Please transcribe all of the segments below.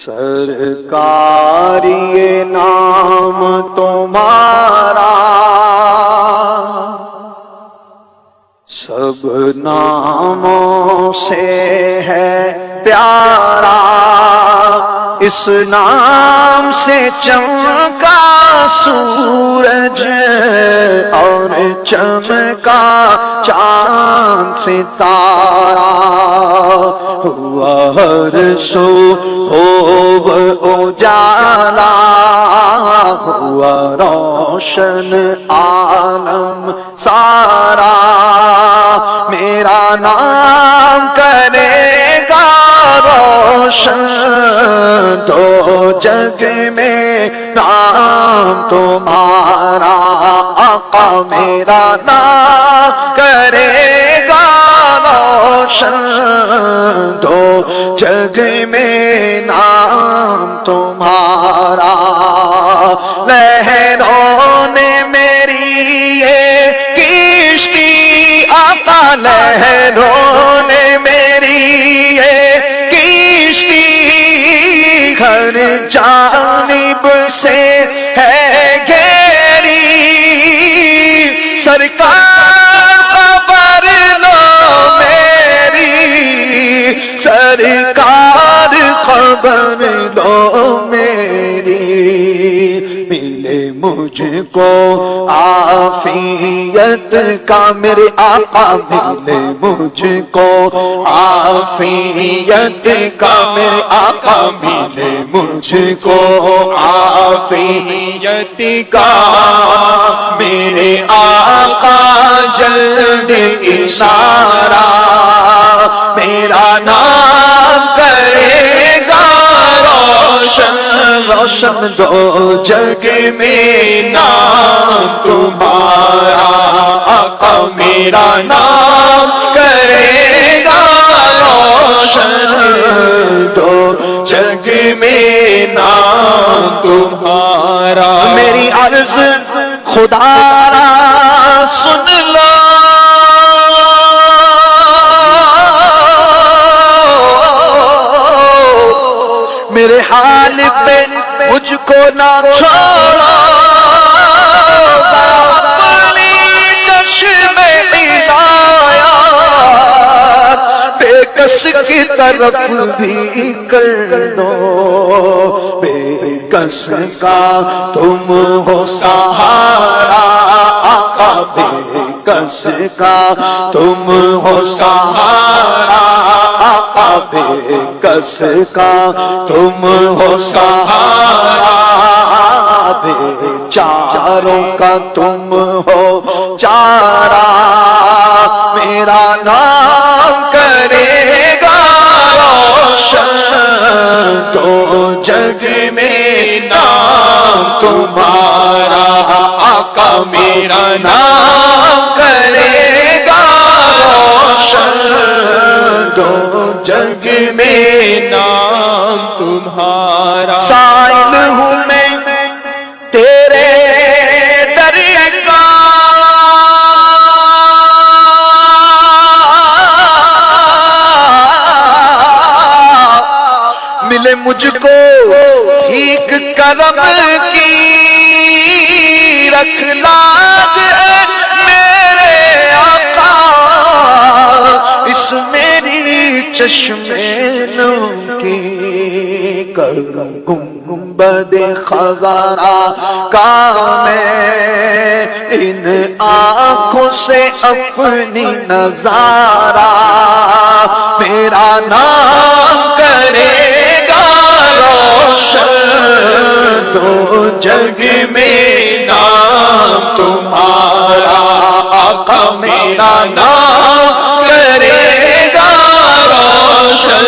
سرکار یہ نام تمہارا سب ناموں سے ہے پیارا، اس نام سے چمکا سورج اور چمکا چاند ستارہ، ہوا ہر سو خوب اجالا، ہوا روشن عالم سارا، میرا نام کرے گا روشن دو جگ میں نام تمہارا، آقا میرا نام کرے گا روشن دو جگ میں نام تمہارا، لہروں نے میری یہ کشتی آقا، لہروں نے میری یہ کشتی ہر جانب سے ہے گھیری، سرکار خبر لو میری، سرکار خبر لو میری، ملے مجھ کو عافیت کا میرے آقا، ملے مجھ کو عافیت کا میرے آقا، ملے مجھ کو عافیت کا میرے آقا، جلد اشارہ میرا نام کرے گا روشن، روشن دو جگ میں نام تمہارا، آقا میرا نام کرے گا روشن دو جگ میں نام تمہارا، میری عرض خدا را سن لو، میرے حال پہ مجھ کو نہ چھوڑو، اپنی چشم ہدایت بے کس کی طرف بھی کر دو، بے کس کا تم ہو سہارا، آقا بے کس کا تم ہو سہارا، آقا بے کس کا تم ہو سہارا، بے چاروں کا تم ہو چارہ، میرا نام کرے گا روشن دو جگ میں نام تمہارا، آقا میرا نام کرے گا روشن دو جگ میں نام تمہارا، سائل ہوں میں تیرے در کا، ملے مجھ کو ٹھیک کرم کی، رکھ لاج میرے آقا اس میری چشمے نم کی، کروں گنبد خزارہ کا میں ان آنکھوں سے اپنی نظارہ، میرا نام کرے گا روشن دو جگ میں نام تمہارا، آقا میرا نام کرے گا روشن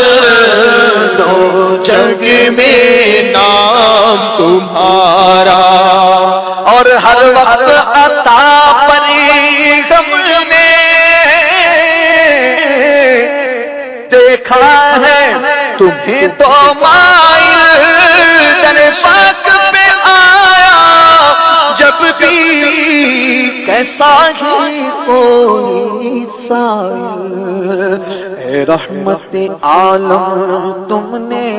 دو جگ میں نام تمہارا، اور ہر وقت عطا پری ہم نے دیکھا ہے تمہیں تو مائل در پاک پہ آیا، جب بھی کیسا ہی کوئی سائل، اے رحمت عالم تم نے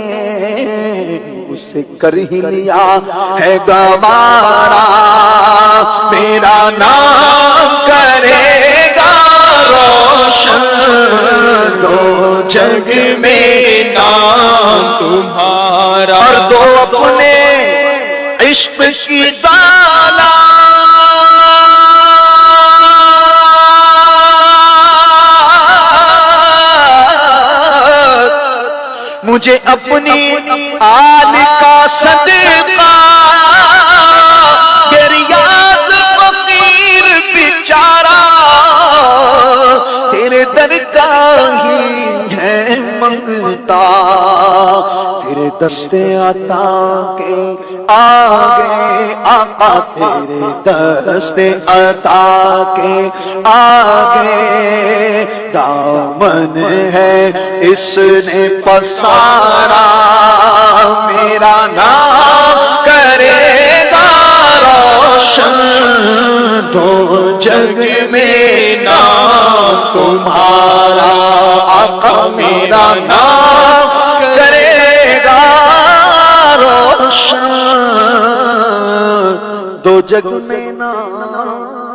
اسے کر ہی لیا ہے گوارا، میرا نام کرے گا روشن دو جگ میں نام تمہارا، اور دو اپنے عشق کی دالا مجھے اپنی آل کا صدقہ، یہ ریاض فقیر بیچارہ تیرے در کا ہی ہے منگتا، تیرے دستے عطا کے آگے آقا، تیرے دستے عطا کے آگے دامن ہے اس نے پسارا، میرا نام کرے گا روشن دو جگ میں نام تمہارا، آقا میرا نام کرے گا روشن دو جگ میں نام